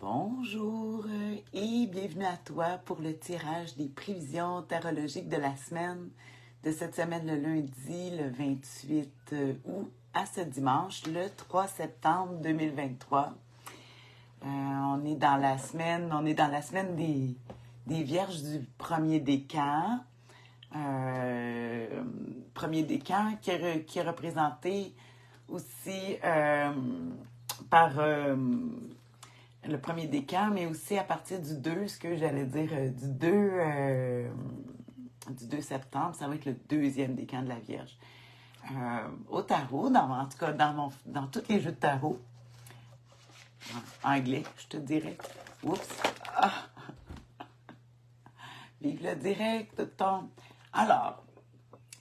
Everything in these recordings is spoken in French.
Bonjour et bienvenue à toi pour le tirage des prévisions tarologiques de la semaine, de cette semaine le lundi, le 28 août à ce dimanche, le 3 septembre 2023. On est dans la semaine des Vierges du premier décan. Premier décan qui est représenté aussi par le premier décan, mais aussi à partir du 2, ce que j'allais dire, du 2 septembre, ça va être le deuxième décan de la Vierge. Au tarot, en tout cas dans tous les jeux de tarot, en anglais, je te dirais. Oups! Ah. Vive le direct, Tom! Alors,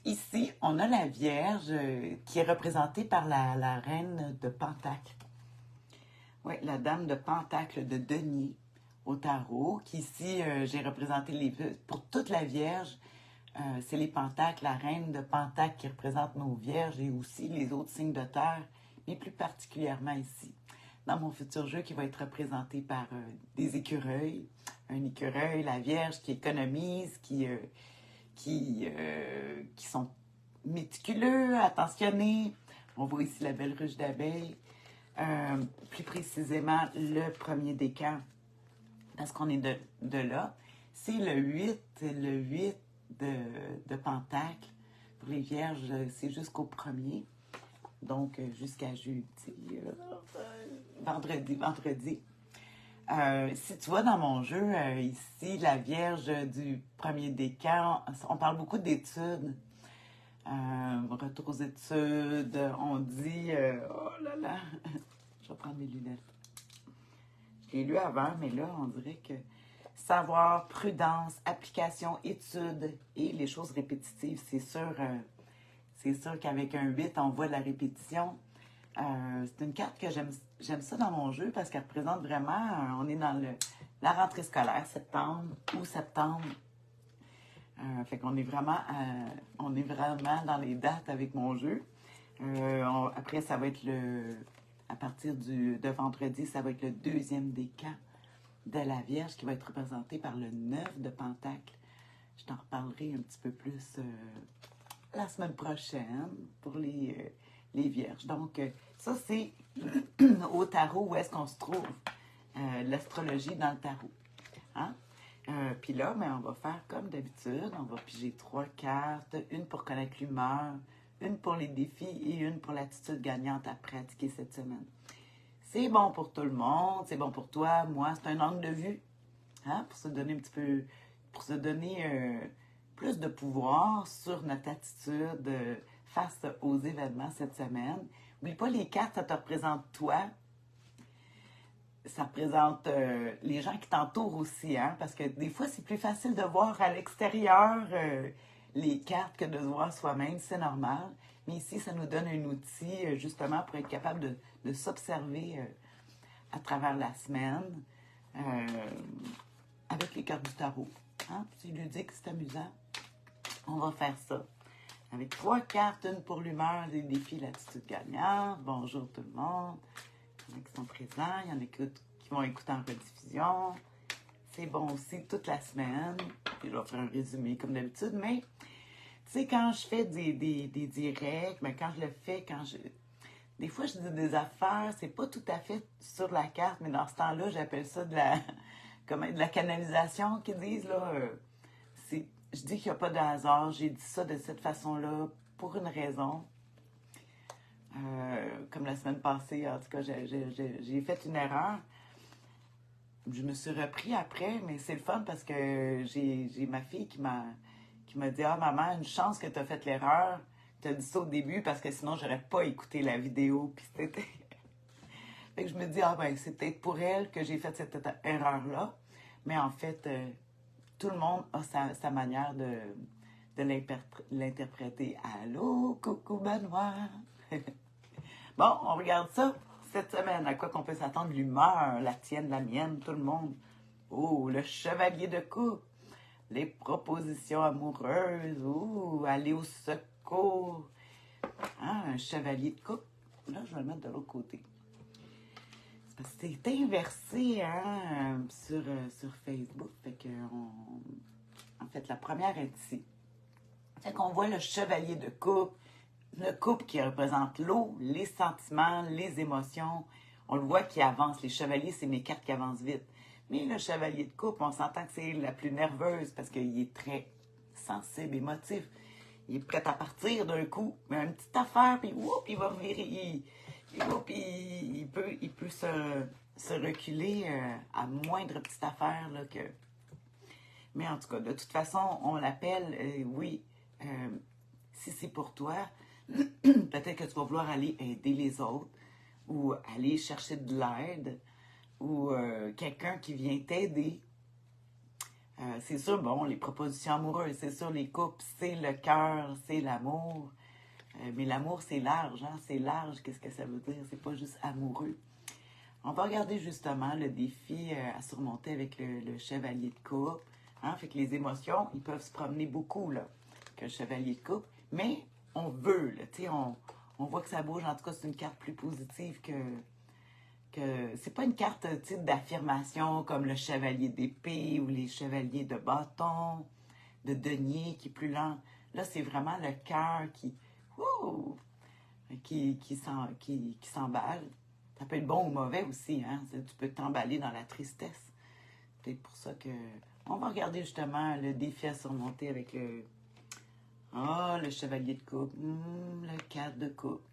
ici, on a la Vierge qui est représentée par la reine de Pentacle. Oui, la dame de Pentacle de Denier au tarot, qui ici, j'ai représenté pour toute la Vierge, c'est les Pentacles, la reine de Pentacle qui représente nos Vierges et aussi les autres signes de terre, mais plus particulièrement ici, dans mon futur jeu qui va être représenté par des écureuils. Un écureuil, la Vierge qui économise, qui sont méticuleux, attentionnés. On voit ici la belle ruche d'abeilles. Plus précisément, le premier décan, parce qu'on est de là, c'est le 8 de Pentacle. Pour les Vierges, c'est jusqu'au premier, donc jusqu'à jeudi, vendredi. Si tu vois dans mon jeu, ici, la Vierge du premier décan, on parle beaucoup d'études. Retour aux études, on dit... oh là là! Je vais prendre mes lunettes. Je l'ai lu avant, mais là, on dirait que savoir, prudence, application, étude et les choses répétitives, c'est sûr qu'avec un 8, on voit de la répétition. C'est une carte que j'aime ça dans mon jeu parce qu'elle représente vraiment, on est dans la rentrée scolaire, septembre. Fait qu'on est vraiment dans les dates avec mon jeu. Après, ça va être à partir de vendredi, ça va être le deuxième décan de la Vierge qui va être représenté par le 9 de Pentacle. Je t'en reparlerai un petit peu plus la semaine prochaine pour les Vierges. Donc, ça, c'est au tarot où est-ce qu'on se trouve, l'astrologie dans le tarot. Hein? Puis là, on va faire comme d'habitude. On va piger 3 cartes, une pour connaître l'humeur, une pour les défis et une pour l'attitude gagnante à pratiquer cette semaine. C'est bon pour tout le monde, c'est bon pour toi, moi, c'est un angle de vue, hein, pour se donner un petit peu, pour se donner plus de pouvoir sur notre attitude face aux événements cette semaine. N'oublie pas, les cartes, ça te représente toi. Ça représente les gens qui t'entourent aussi, hein, parce que des fois, c'est plus facile de voir à l'extérieur les cartes que de se voir soi-même, c'est normal. Mais ici, ça nous donne un outil, justement, pour être capable de s'observer à travers la semaine avec les cartes du tarot. Hein? C'est ludique, c'est amusant. On va faire ça. Avec 3 cartes, une pour l'humeur, les défis, l'attitude gagnante. Bonjour tout le monde. Il y en a qui sont présents, il y en a qui vont écouter en rediffusion. C'est bon aussi toute la semaine. Puis je vais faire un résumé comme d'habitude, mais tu sais, quand je fais des directs, mais quand je le fais, des fois je dis des affaires, c'est pas tout à fait sur la carte, mais dans ce temps-là, j'appelle ça de la canalisation qu'ils disent, là. Je dis qu'il n'y a pas de hasard, j'ai dit ça de cette façon-là pour une raison. Comme la semaine passée, en tout cas, j'ai fait une erreur. Je me suis repris après, mais c'est le fun parce que j'ai ma fille qui m'a dit « Ah, maman, une chance que tu as fait l'erreur. Tu as dit ça au début parce que sinon, j'aurais pas écouté la vidéo. » Puis c'était... Fait que je me dis « Ah, ben, c'est peut-être pour elle que j'ai fait cette erreur-là. » Mais en fait, tout le monde a sa manière de l'interpréter. Allô, coucou Benoît! Bon, on regarde ça cette semaine. À quoi qu'on peut s'attendre? L'humeur, la tienne, la mienne, tout le monde. Oh, le chevalier de coupe. Les propositions amoureuses. Oh, aller au secours. Hein, un chevalier de coupe. Là, je vais le mettre de l'autre côté. Parce que c'est inversé hein, sur Facebook. Fait que en fait, la première est ici. Fait qu'on voit le chevalier de coupe. Le couple qui représente l'eau, les sentiments, les émotions. On le voit qui avance. Les chevaliers, c'est mes cartes qui avancent vite. Mais le chevalier de coupe, on s'entend que c'est la plus nerveuse parce qu'il est très sensible, émotif. Il est prêt à partir d'un coup, mais une petite affaire, puis whoop, il va revirer. Il peut se reculer à moindre petite affaire là, que. Mais en tout cas, de toute façon, on l'appelle, oui, si c'est pour toi, peut-être que tu vas vouloir aller aider les autres ou aller chercher de l'aide ou quelqu'un qui vient t'aider. C'est sûr, bon, les propositions amoureuses, c'est sûr, les couples, c'est le cœur, c'est l'amour. Mais l'amour, c'est large, hein? C'est large, qu'est-ce que ça veut dire? C'est pas juste amoureux. On va regarder justement le défi à surmonter avec le chevalier de coupe. Hein? Fait que les émotions, ils peuvent se promener beaucoup, là, avec un chevalier de coupe. Mais on veut, là, tu sais, on voit que ça bouge. En tout cas, c'est une carte plus positive que c'est pas une carte type d'affirmation comme le chevalier d'épée ou les chevaliers de bâton, de denier qui est plus lent. Là, c'est vraiment le cœur ouh, qui s'emballe. Ça peut être bon ou mauvais aussi, hein? Tu peux t'emballer dans la tristesse. Peut-être pour ça que. On va regarder justement le défi à surmonter avec le. Ah, le chevalier de coupe. Le 4 de coupe.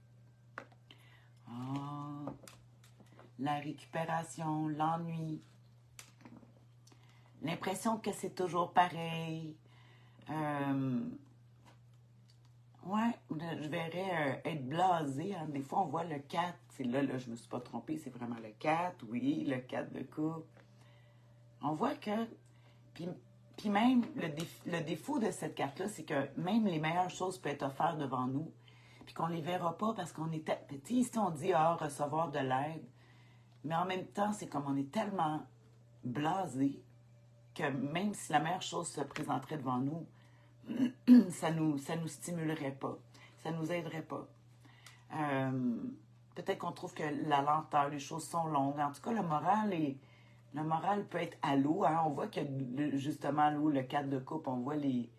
Ah. La récupération, l'ennui, l'impression que c'est toujours pareil. Ouais, je verrais être blasé. Hein. Des fois, on voit le 4. C'est là, je me suis pas trompée, c'est vraiment le 4. Oui, le 4 de coupe. On voit que... Puis même, le défaut de cette carte-là, c'est que même les meilleures choses peuvent être offertes devant nous, puis qu'on les verra pas parce qu'on est... Petit, ici, on dit, recevoir de l'aide. Mais en même temps, c'est comme on est tellement blasé que même si la meilleure chose se présenterait devant nous, ça nous stimulerait pas. Ça nous aiderait pas. Peut-être qu'on trouve que la lenteur, les choses sont longues. En tout cas, le moral peut être à l'eau. Hein? On voit que justement, l'eau, le 4 de coupe, on voit les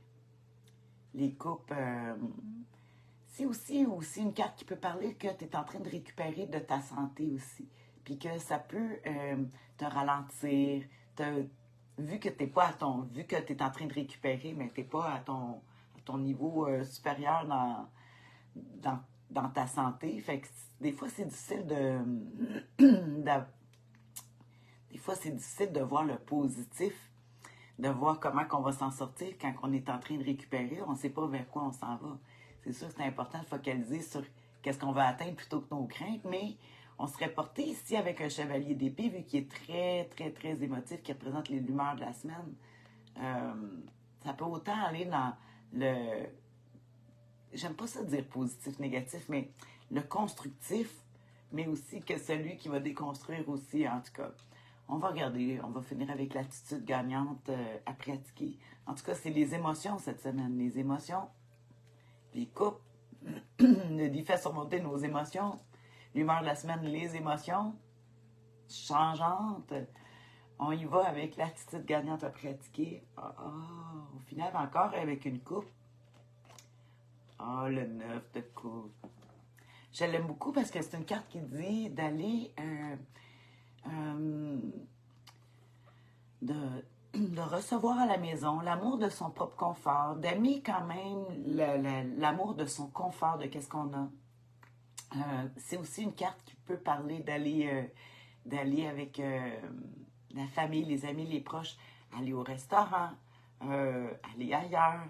coupes. C'est aussi une carte qui peut parler que tu es en train de récupérer de ta santé aussi. Puis que ça peut te ralentir. Vu que tu es pas vu que tu es en train de récupérer, mais tu n'es pas à ton niveau supérieur dans ta santé. Fait que des fois, c'est difficile des fois, c'est difficile de voir le positif, de voir comment on va s'en sortir quand on est en train de récupérer. On ne sait pas vers quoi on s'en va. C'est sûr que c'est important de focaliser sur qu'est-ce qu'on va atteindre plutôt que nos craintes, mais on serait porté ici avec un chevalier d'épée, vu qu'il est très, très, très émotif, qui représente les humeurs de la semaine. Ça peut autant aller dans le... J'aime pas ça dire positif, négatif, mais le constructif, mais aussi que celui qui va déconstruire aussi, en tout cas. On va regarder, on va finir avec l'attitude gagnante à pratiquer. En tout cas, c'est les émotions cette semaine. Les émotions, les coupes, le défi à surmonter nos émotions. L'humeur de la semaine, les émotions changeantes. On y va avec l'attitude gagnante à pratiquer. Au final, encore avec une coupe. Le 9 de coupe. Je l'aime beaucoup parce que c'est une carte qui dit d'aller de recevoir à la maison l'amour de son propre confort, d'aimer quand même l'amour de son confort, de qu'est-ce qu'on a. C'est aussi une carte qui peut parler d'aller avec la famille, les amis, les proches, aller au restaurant, aller ailleurs,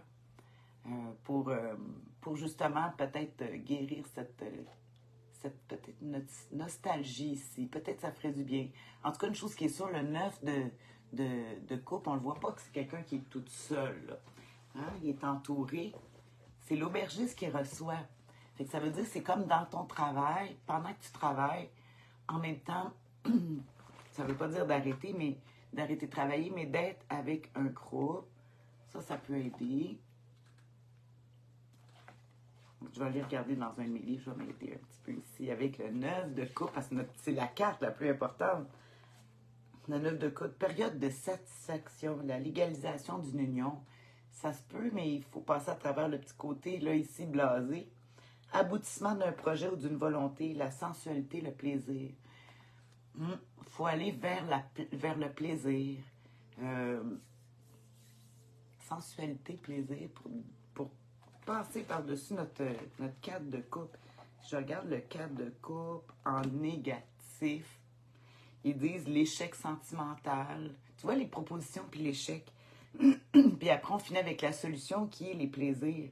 pour justement peut-être guérir cette peut-être nostalgie ici. Peut-être ça ferait du bien. En tout cas, une chose qui est sûre, le 9 de coupe, on ne le voit pas que c'est quelqu'un qui est tout seul. Là. Hein? Il est entouré. C'est l'aubergiste qui reçoit. Fait que ça veut dire que c'est comme dans ton travail, pendant que tu travailles, en même temps, ça ne veut pas dire d'arrêter, mais d'arrêter de travailler, mais d'être avec un groupe. Ça peut aider. Je vais aller regarder dans un de mes livres, je vais m'aider un petit peu ici avec le 9 de coupe, parce que c'est la carte la plus importante. Le 9 de coupe, période de satisfaction, la légalisation d'une union. Ça se peut, mais il faut passer à travers le petit côté, là, ici, blasé. Aboutissement d'un projet ou d'une volonté, la sensualité, le plaisir. Il faut aller vers le plaisir. Sensualité, plaisir, pour passer par-dessus notre cadre de coupe. Si je regarde le cadre de coupe en négatif, ils disent l'échec sentimental. Tu vois, les propositions puis l'échec. Puis après, on finit avec la solution qui est les plaisirs.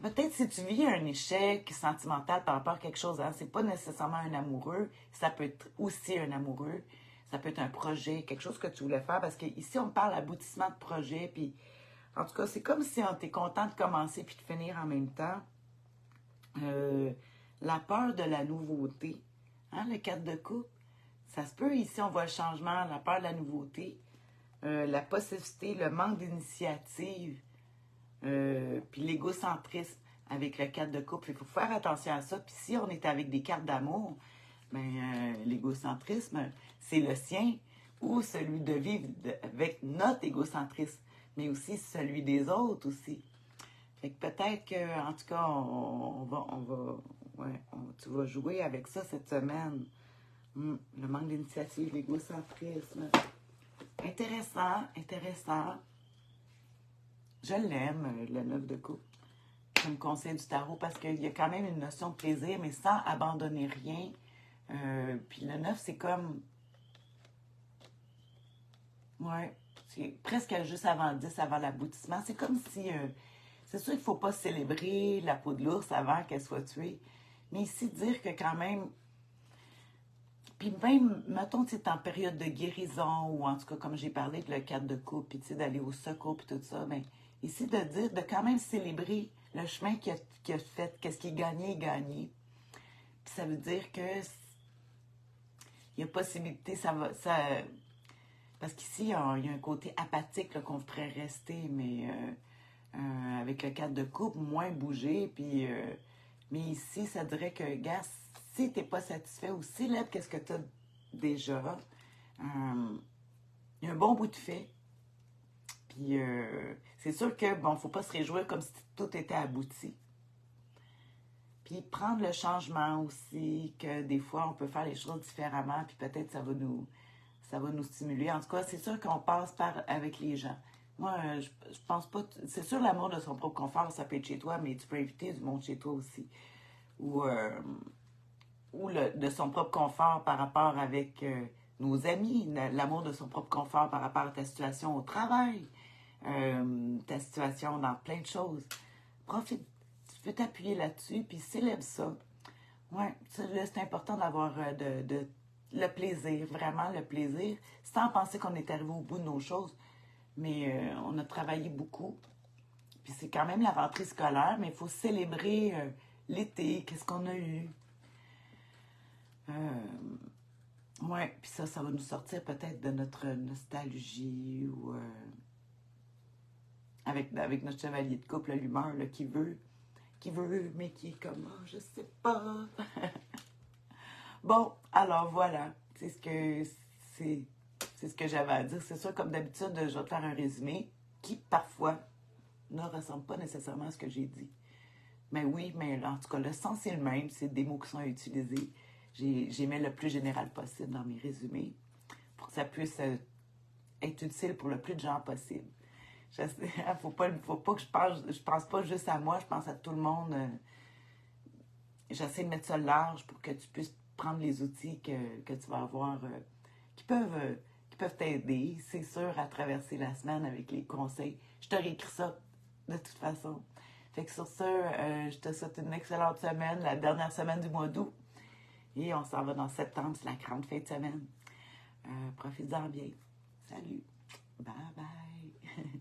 Peut-être si tu vis un échec sentimental par rapport à quelque chose, hein, c'est pas nécessairement un amoureux, ça peut être aussi un amoureux, ça peut être un projet, quelque chose que tu voulais faire, parce qu'ici, on parle d'aboutissement de projet, puis en tout cas, c'est comme si on était content de commencer puis de finir en même temps. La peur de la nouveauté, hein, le 4 de coupe, ça se peut, ici, on voit le changement, la peur de la nouveauté, la possessivité, le manque d'initiative, puis l'égocentrisme avec le 4 de couple. Il faut faire attention à ça. Puis si on est avec des cartes d'amour, ben, l'égocentrisme, c'est le sien ou celui de vivre avec notre égocentrisme, mais aussi celui des autres aussi. Fait que peut-être que, en tout cas, tu vas jouer avec ça cette semaine. Le manque d'initiative, l'égocentrisme. Intéressant, intéressant. Je l'aime, le 9 de coupe, comme conseil du tarot, parce qu'il y a quand même une notion de plaisir, mais sans abandonner rien. Puis le 9, c'est comme... Ouais, c'est presque juste avant 10, avant l'aboutissement. C'est comme si... c'est sûr qu'il ne faut pas célébrer la peau de l'ours avant qu'elle soit tuée. Mais ici, dire que quand même... Puis même, mettons, tu es en période de guérison, ou en tout cas, comme j'ai parlé de le 4 de coupe, puis tu sais, d'aller au secours, puis tout ça, bien, ici, de dire, de quand même célébrer le chemin qu'il a fait, qu'est-ce qui est gagné. Puis ça veut dire que il y a possibilité, parce qu'ici, il y a un côté apathique là, qu'on ferait rester, mais avec le 4 de coupe, moins bouger, puis... mais ici, ça dirait que, gars, si tu n'es pas satisfait ou si là, qu'est-ce que tu as déjà, il y a un bon bout de fait. Puis c'est sûr que, bon, faut pas se réjouir comme si tout était abouti. Puis prendre le changement aussi, que des fois, on peut faire les choses différemment, puis peut-être ça va nous stimuler. En tout cas, c'est sûr qu'on passe avec les gens. Moi, je pense pas... C'est sûr, l'amour de son propre confort, ça peut être chez toi, mais tu peux inviter du monde chez toi aussi. Ou de son propre confort par rapport avec nos amis, l'amour de son propre confort par rapport à ta situation au travail, ta situation dans plein de choses. Profite, tu peux t'appuyer là-dessus, puis célèbre ça. Ouais, c'est important d'avoir le plaisir, vraiment le plaisir, sans penser qu'on est arrivé au bout de nos choses. Mais on a travaillé beaucoup. Puis c'est quand même la rentrée scolaire, mais il faut célébrer l'été, qu'est-ce qu'on a eu. Ouais, puis ça va nous sortir peut-être de notre nostalgie ou avec notre chevalier de couple, l'humeur qui veut, mais qui est comme, oh, je sais pas. Bon, alors voilà, c'est ce que j'avais à dire. C'est sûr, comme d'habitude, je vais te faire un résumé qui, parfois, ne ressemble pas nécessairement à ce que j'ai dit. Mais oui, mais en tout cas, le sens est le même. C'est des mots qui sont utilisés. J'ai mis le plus général possible dans mes résumés pour que ça puisse être utile pour le plus de gens possible. Faut pas que je pense pas juste à moi, je pense à tout le monde. J'essaie de mettre ça large pour que tu puisses prendre les outils que tu vas avoir qui peuvent t'aider, c'est sûr, à traverser la semaine avec les conseils. Je te réécris ça de toute façon. Fait que sur ça, je te souhaite une excellente semaine, la dernière semaine du mois d'août. Et on s'en va dans septembre, c'est la grande fin de semaine. Profite-en bien. Salut. Bye bye.